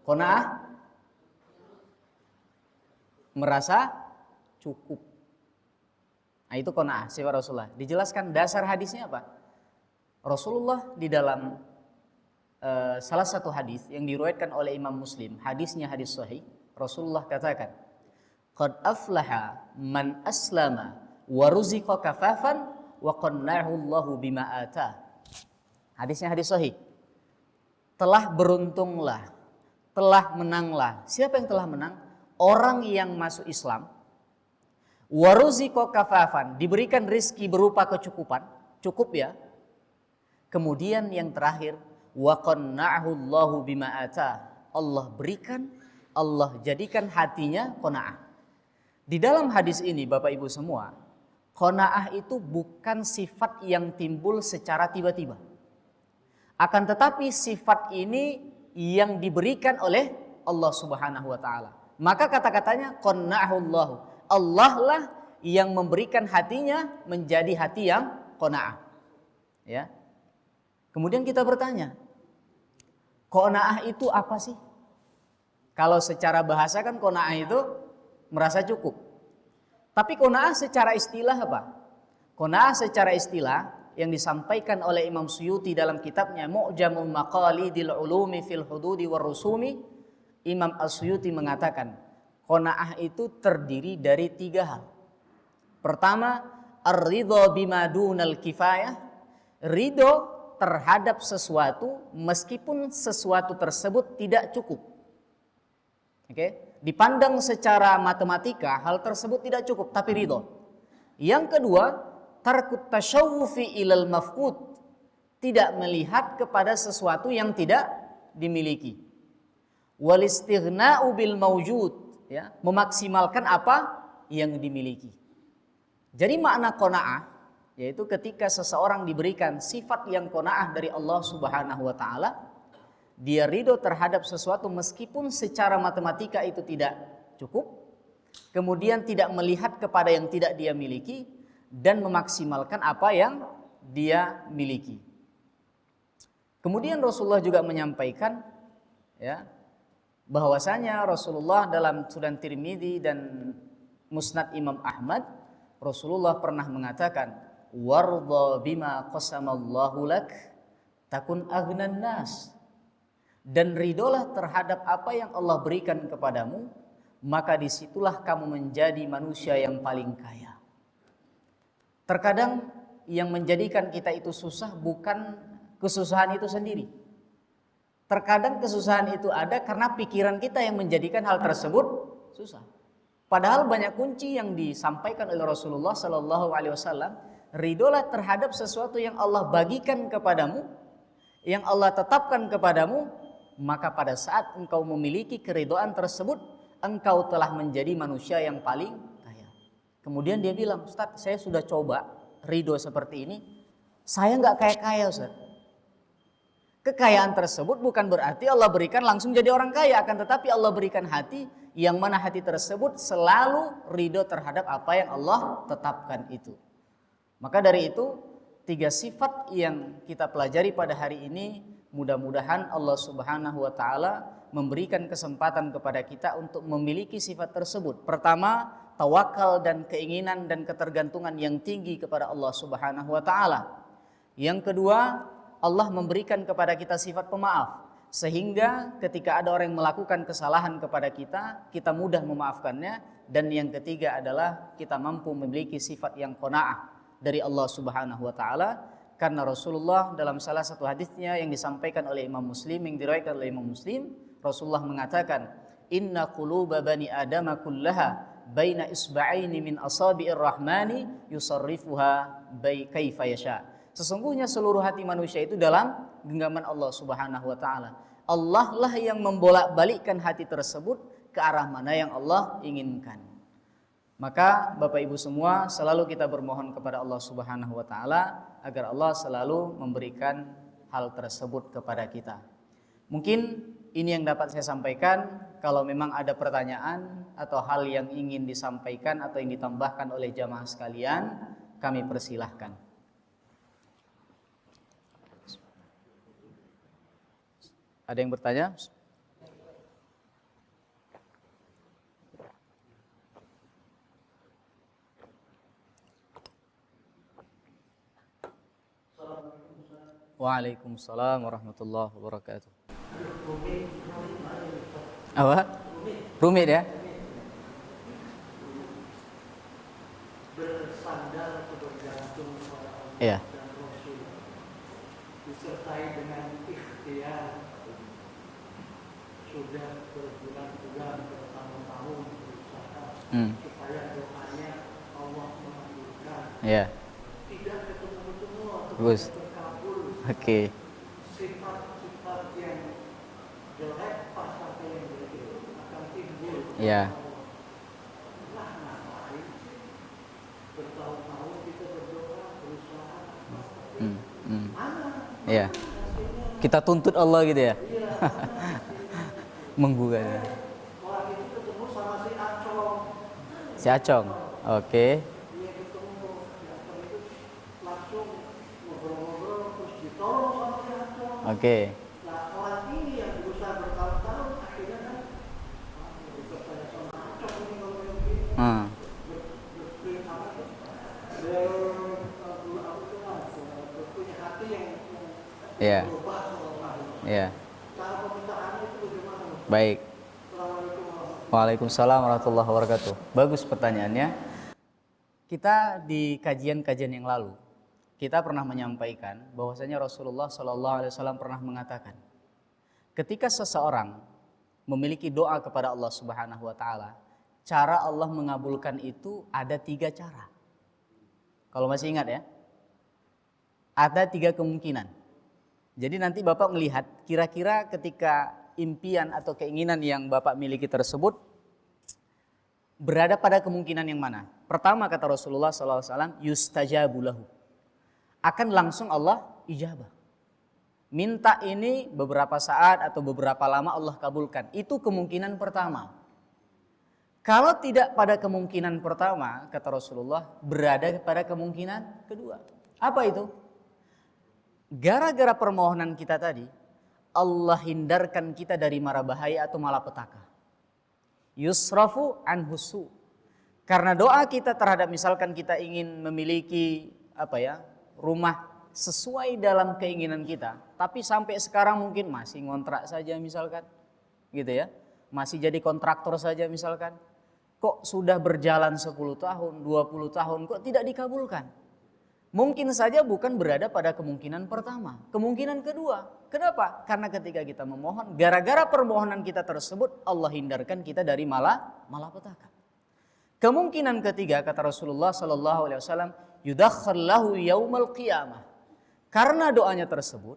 Qanaah merasa cukup. Nah, itu qanaah sifat Rasulullah. Dijelaskan dasar hadisnya apa? Rasulullah di dalam salah satu hadis yang diriwayatkan oleh Imam Muslim, hadisnya hadis sahih, Rasulullah katakan, "Qad aflaha man aslama wa ruziqa kafafan wa qanna'ahu Allahu bima ata." Hadisnya hadis sahih. Telah beruntunglah, telah menanglah. Siapa yang telah menang? Orang yang masuk Islam. Wa ruziqa kafafan, diberikan rizki berupa kecukupan, cukup ya. Kemudian yang terakhir, wa qanna'ahu Allahu bima ata. Allah berikan, Allah jadikan hatinya qanaah. Di dalam hadis ini Bapak Ibu semua, qanaah itu bukan sifat yang timbul secara tiba-tiba. Akan tetapi sifat ini yang diberikan oleh Allah Subhanahu wa taala. Maka kata-katanya qanna'ahu Allahu. Allah lah yang memberikan hatinya menjadi hati yang qanaah. Ya. Kemudian kita bertanya, qanaah itu apa sih? Kalau secara bahasa kan qanaah itu merasa cukup. Tapi qanaah secara istilah apa? Qanaah secara istilah yang disampaikan oleh Imam Suyuti dalam kitabnya Mu'jamul Maqalidil Ulumi fil Hududi war Rusumi, Imam As-Suyuti mengatakan, qanaah itu terdiri dari 3 hal. Pertama, ar-ridha bima dunal kifayah, ridho terhadap sesuatu meskipun sesuatu tersebut tidak cukup. Oke, dipandang secara matematika hal tersebut tidak cukup, tapi ridho. Yang kedua, tarkut tasyawufi ilal mafqud, tidak melihat kepada sesuatu yang tidak dimiliki. Wal istighna'u bil mawjud, ya, memaksimalkan apa yang dimiliki. Jadi makna qanaah yaitu ketika seseorang diberikan sifat yang qanaah dari Allah Subhanahu wa taala, dia ridho terhadap sesuatu meskipun secara matematika itu tidak cukup, kemudian tidak melihat kepada yang tidak dia miliki dan memaksimalkan apa yang dia miliki. Kemudian Rasulullah juga menyampaikan, ya, bahwasanya Rasulullah dalam Sunan Tirmidzi dan Musnad Imam Ahmad, Rasulullah pernah mengatakan, "Wardha bima qasamallahu lak takun aghnan nas." Dan ridolah terhadap apa yang Allah berikan kepadamu, maka disitulah kamu menjadi manusia yang paling kaya. Terkadang yang menjadikan kita itu susah bukan kesusahan itu sendiri. Terkadang kesusahan itu ada karena pikiran kita yang menjadikan hal tersebut susah. Padahal banyak kunci yang disampaikan oleh Rasulullah Sallallahu Alaihi Wasallam. Ridolah terhadap sesuatu yang Allah bagikan kepadamu, yang Allah tetapkan kepadamu, maka pada saat engkau memiliki keridhaan tersebut, engkau telah menjadi manusia yang paling kaya. Kemudian dia bilang, "Ustaz, saya sudah coba ridho seperti ini, saya nggak kaya-kaya, Ustaz." Kekayaan tersebut bukan berarti Allah berikan langsung jadi orang kaya, akan tetapi Allah berikan hati yang mana hati tersebut selalu ridho terhadap apa yang Allah tetapkan itu. Maka dari itu 3 sifat yang kita pelajari pada hari ini, mudah-mudahan Allah Subhanahu wa taala memberikan kesempatan kepada kita untuk memiliki sifat tersebut. Pertama, tawakal dan keinginan dan ketergantungan yang tinggi kepada Allah Subhanahu wa taala. Yang kedua, Allah memberikan kepada kita sifat pemaaf, sehingga ketika ada orang yang melakukan kesalahan kepada kita, kita mudah memaafkannya. Dan yang ketiga adalah kita mampu memiliki sifat yang qanaah dari Allah Subhanahu wa taala, karena Rasulullah dalam salah satu hadisnya yang disampaikan oleh Imam Muslim, yang diriwayatkan oleh Imam Muslim, Rasulullah mengatakan, "Inna quluba bani adama kullaha baina isba'aini min asabi'ir rahmani yusarrifuha kaifa yasha." Sesungguhnya seluruh hati manusia itu dalam genggaman Allah Subhanahu wa taala. Allah lah yang membolak-balikkan hati tersebut ke arah mana yang Allah inginkan. Maka Bapak Ibu semua, selalu kita bermohon kepada Allah Subhanahu wa taala agar Allah selalu memberikan hal tersebut kepada kita. Mungkin ini yang dapat saya sampaikan. Kalau memang ada pertanyaan atau hal yang ingin disampaikan atau yang ditambahkan oleh jamaah sekalian, kami persilahkan. Ada yang bertanya? Waalaikumsalam warahmatullahi wabarakatuh. Apa? Rumit ya? Bersandar atau bergantung pada Allah Iya. dan Rasul, disertai dengan ikhtiar, sudah berbulan-bulan, bertahun-tahun berusaha supaya doanya Allah mengabulkan. Iya. Tidak ketemu-ketemu atau Bagus. tidak terkabul. Oke. Sifat-sifat yang jelek pasal yang jelek itu akan timbul. Iya. Nah, ngapain sih bertahun-tahun kita berdoa, berusaha, mana? Iya. Kita tuntut Allah gitu ya. Menggugat. Orang itu ketemu sama si Acong. Si Acong. Oke. Dia ketemu, si Acong itu langsung ngobrol-ngobrol, terus ditolong sama si Acong. Oke. Nah, orang ini yang berusaha bertahun-tahun, akhirnya kan bertanya sama Acong ini kalau yang begini. Berpunya hati yang Iya. berubah sama orang. Iya. Cara pemintaannya itu bagaimana? Baik. Assalamualaikum warahmatullahi Waalaikumsalam warahmatullahi wabarakatuh. Bagus pertanyaannya. Kita di kajian-kajian yang lalu, kita pernah menyampaikan bahwasanya Rasulullah SAW pernah mengatakan, ketika seseorang memiliki doa kepada Allah Subhanahu Wa Taala, cara Allah mengabulkan itu ada 3 cara. Kalau masih ingat ya, ada 3 kemungkinan. Jadi nanti Bapak melihat kira-kira ketika impian atau keinginan yang Bapak miliki tersebut berada pada kemungkinan yang mana? Pertama kata Rasulullah SAW, yustajabu lahu. Akan langsung Allah ijabah. Minta ini beberapa saat atau beberapa lama Allah kabulkan. Itu kemungkinan pertama. Kalau tidak pada kemungkinan pertama, kata Rasulullah, berada pada kemungkinan kedua. Apa itu? Gara-gara permohonan kita tadi, Allah hindarkan kita dari mara bahaya atau malapetaka. Yusrafu an husu. Karena doa kita terhadap misalkan kita ingin memiliki rumah sesuai dalam keinginan kita, tapi sampai sekarang mungkin masih ngontrak saja misalkan, gitu ya, masih jadi kontraktor saja misalkan, kok sudah berjalan 10 tahun, 20 tahun, kok tidak dikabulkan? Mungkin saja bukan berada pada kemungkinan pertama, kemungkinan kedua. Kenapa? Karena ketika kita memohon, gara-gara permohonan kita tersebut, Allah hindarkan kita dari malapetaka. Kemungkinan ketiga kata Rasulullah SAW, yudakhillahu yaumal qiyamah. Karena doanya tersebut,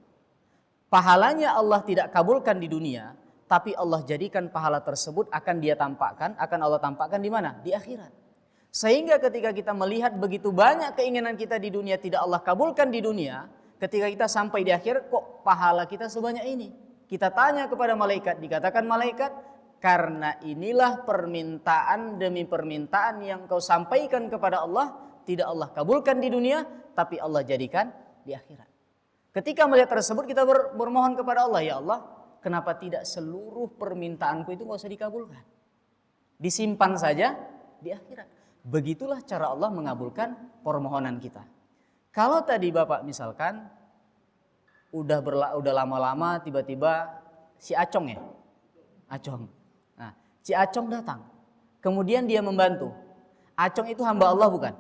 pahalanya Allah tidak kabulkan di dunia, tapi Allah jadikan pahala tersebut akan Allah tampakkan di mana? Di akhirat. Sehingga ketika kita melihat begitu banyak keinginan kita di dunia tidak Allah kabulkan di dunia, ketika kita sampai di akhir, kok pahala kita sebanyak ini? Kita tanya kepada malaikat, dikatakan malaikat, karena inilah permintaan demi permintaan yang kau sampaikan kepada Allah, tidak Allah kabulkan di dunia, tapi Allah jadikan di akhirat. Ketika melihat tersebut kita bermohon kepada Allah, ya Allah, kenapa tidak seluruh permintaanku itu gak usah dikabulkan? Disimpan saja di akhirat. Begitulah cara Allah mengabulkan permohonan kita. Kalau tadi Bapak misalkan udah lama-lama tiba-tiba si Acong ya, Acong. Nah, si Acong datang, kemudian dia membantu. Acong itu hamba Allah bukan?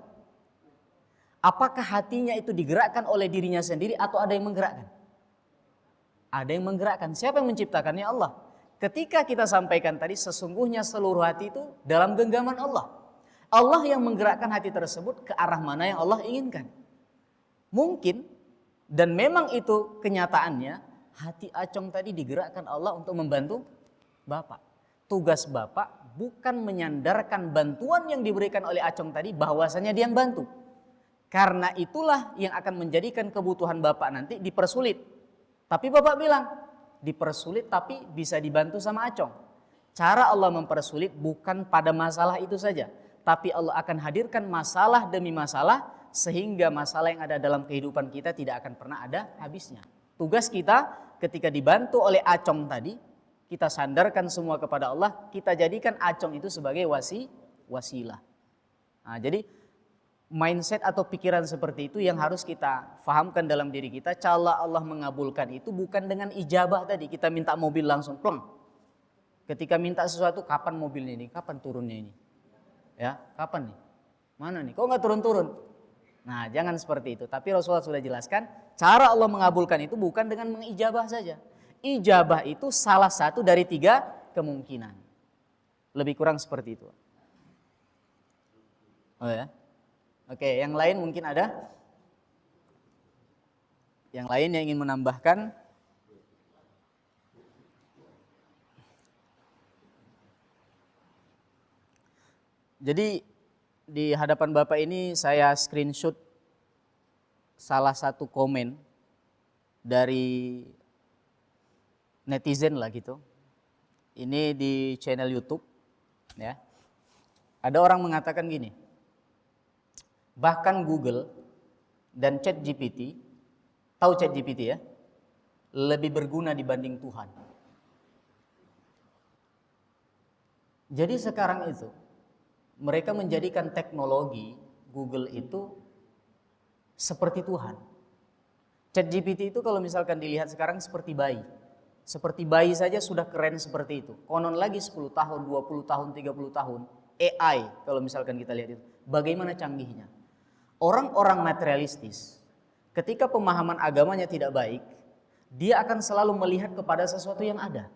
Apakah hatinya itu digerakkan oleh dirinya sendiri atau ada yang menggerakkan? Ada yang menggerakkan. Siapa yang menciptakannya? Allah. Ketika kita sampaikan tadi, sesungguhnya seluruh hati itu dalam genggaman Allah. Allah yang menggerakkan hati tersebut ke arah mana yang Allah inginkan. Mungkin dan memang itu kenyataannya, hati Acong tadi digerakkan Allah untuk membantu Bapak. Tugas Bapak bukan menyandarkan bantuan yang diberikan oleh Acong tadi bahwasanya dia yang bantu. Karena itulah yang akan menjadikan kebutuhan Bapak nanti dipersulit. Tapi Bapak bilang, dipersulit tapi bisa dibantu sama Acong. Cara Allah mempersulit bukan pada masalah itu saja, tapi Allah akan hadirkan masalah demi masalah sehingga masalah yang ada dalam kehidupan kita tidak akan pernah ada habisnya. Tugas kita ketika dibantu oleh Acong tadi, kita sandarkan semua kepada Allah, kita jadikan Acong itu sebagai wasilah. Nah, jadi mindset atau pikiran seperti itu yang harus kita fahamkan dalam diri kita. Cara Allah mengabulkan itu bukan dengan ijabah tadi, kita minta mobil langsung plong. Ketika minta sesuatu, kapan mobilnya ini, kapan turunnya ini, ya kapan nih, mana nih, kok nggak turun-turun? Nah, jangan seperti itu. Tapi Rasulullah sudah jelaskan, cara Allah mengabulkan itu bukan dengan mengijabah saja. Ijabah itu salah satu dari 3 kemungkinan. Lebih kurang seperti itu. Oh ya. Oke, yang lain mungkin ada? Yang lain yang ingin menambahkan? Jadi di hadapan Bapak ini saya screenshot salah satu komen dari netizen lah gitu. Ini di channel YouTube ya. Ada orang mengatakan gini. Bahkan Google dan ChatGPT, tahu ChatGPT ya? Lebih berguna dibanding Tuhan. Jadi sekarang itu mereka menjadikan teknologi Google itu seperti Tuhan. ChatGPT itu kalau misalkan dilihat sekarang seperti bayi. Seperti bayi saja sudah keren seperti itu. Konon lagi 10 tahun, 20 tahun, 30 tahun. AI kalau misalkan kita lihat itu. Bagaimana canggihnya. Orang-orang materialistis, ketika pemahaman agamanya tidak baik, dia akan selalu melihat kepada sesuatu yang ada.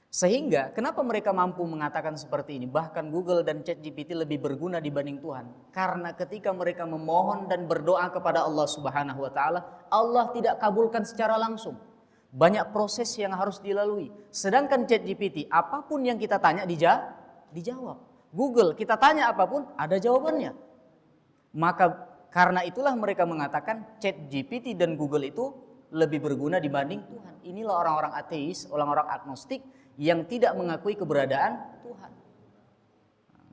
Sehingga kenapa mereka mampu mengatakan seperti ini? Bahkan Google dan ChatGPT lebih berguna dibanding Tuhan. Karena ketika mereka memohon dan berdoa kepada Allah Subhanahu wa taala, Allah tidak kabulkan secara langsung. Banyak proses yang harus dilalui. Sedangkan ChatGPT, apapun yang kita tanya dijawab. Google, kita tanya apapun ada jawabannya. Maka karena itulah mereka mengatakan ChatGPT dan Google itu lebih berguna dibanding Tuhan. Inilah orang-orang ateis, orang-orang agnostik yang tidak mengakui keberadaan Tuhan.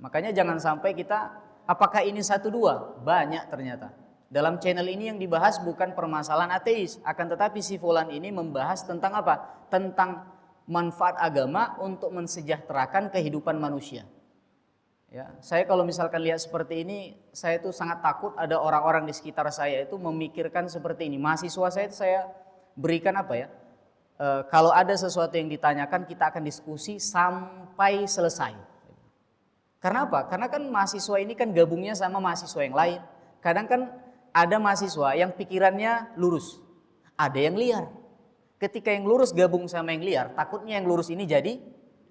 Makanya jangan sampai kita, apakah ini 1-2? Banyak ternyata. Dalam channel ini yang dibahas bukan permasalahan ateis, akan tetapi si fulan ini membahas tentang apa? Tentang manfaat agama untuk mensejahterakan kehidupan manusia. Ya, saya kalau misalkan lihat seperti ini, saya tuh sangat takut ada orang-orang di sekitar saya itu memikirkan seperti ini. Mahasiswa saya itu saya berikan apa ya? Kalau ada sesuatu yang ditanyakan, kita akan diskusi sampai selesai. Karena apa? Karena kan mahasiswa ini kan gabungnya sama mahasiswa yang lain. Kadang kan ada mahasiswa yang pikirannya lurus, ada yang liar. Ketika yang lurus gabung sama yang liar, takutnya yang lurus ini jadi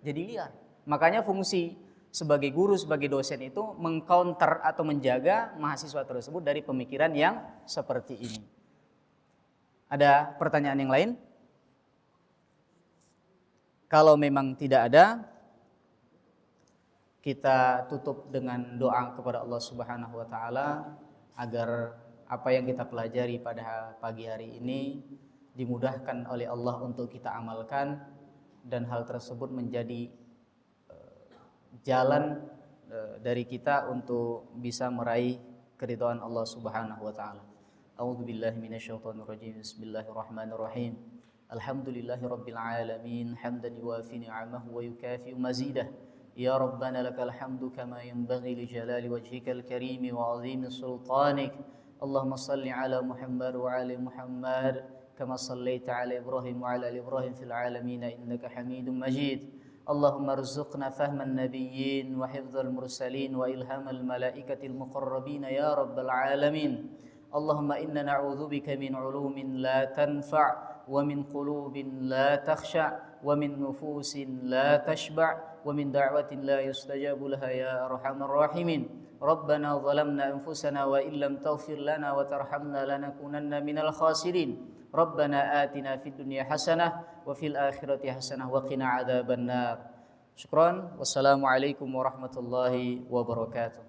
liar. Makanya fungsi sebagai guru, sebagai dosen itu mengcounter atau menjaga mahasiswa tersebut dari pemikiran yang seperti ini. Ada pertanyaan yang lain? Kalau memang tidak ada, kita tutup dengan doa kepada Allah Subhanahu wa taala agar apa yang kita pelajari pada pagi hari ini dimudahkan oleh Allah untuk kita amalkan dan hal tersebut menjadi jalan dari kita untuk bisa meraih keridhaan Allah Subhanahu wa taala. A'udzubillahi minasyaitonirrajim. Bismillahirrahmanirrahim. Alhamdulillahirabbil alamin hamdan yuwafi ni'amahu wa yukafi mazidah. Ya Rabbana lakal hamdu kama yanbaghi li jalali wajhikal karim wa 'azimi sultanik. Allahumma salli ala Muhammad wa ali Muhammad kama sallaita ala Ibrahim wa ala ali Ibrahim fil alamin innaka Hamidum Majid. اللهم ارزقنا فهم النبيين وحفظ المرسلين وإلهام الملائكة المقربين يا رب العالمين. اللهم إنا نعوذ بك من علوم لا تنفع ومن قلوب لا تخشع ومن نفوس لا تشبع ومن دعوة لا يستجاب لها يا أرحم الراحمين. ربنا ظلمنا أنفسنا وإن لم تغفر لنا وترحمنا لنكونن من الخاسرين. ربنا آتنا في الدنيا حسنة وفي الآخرة حسنة وقنا عذاب النار. شكرا والسلام عليكم ورحمة الله وبركاته.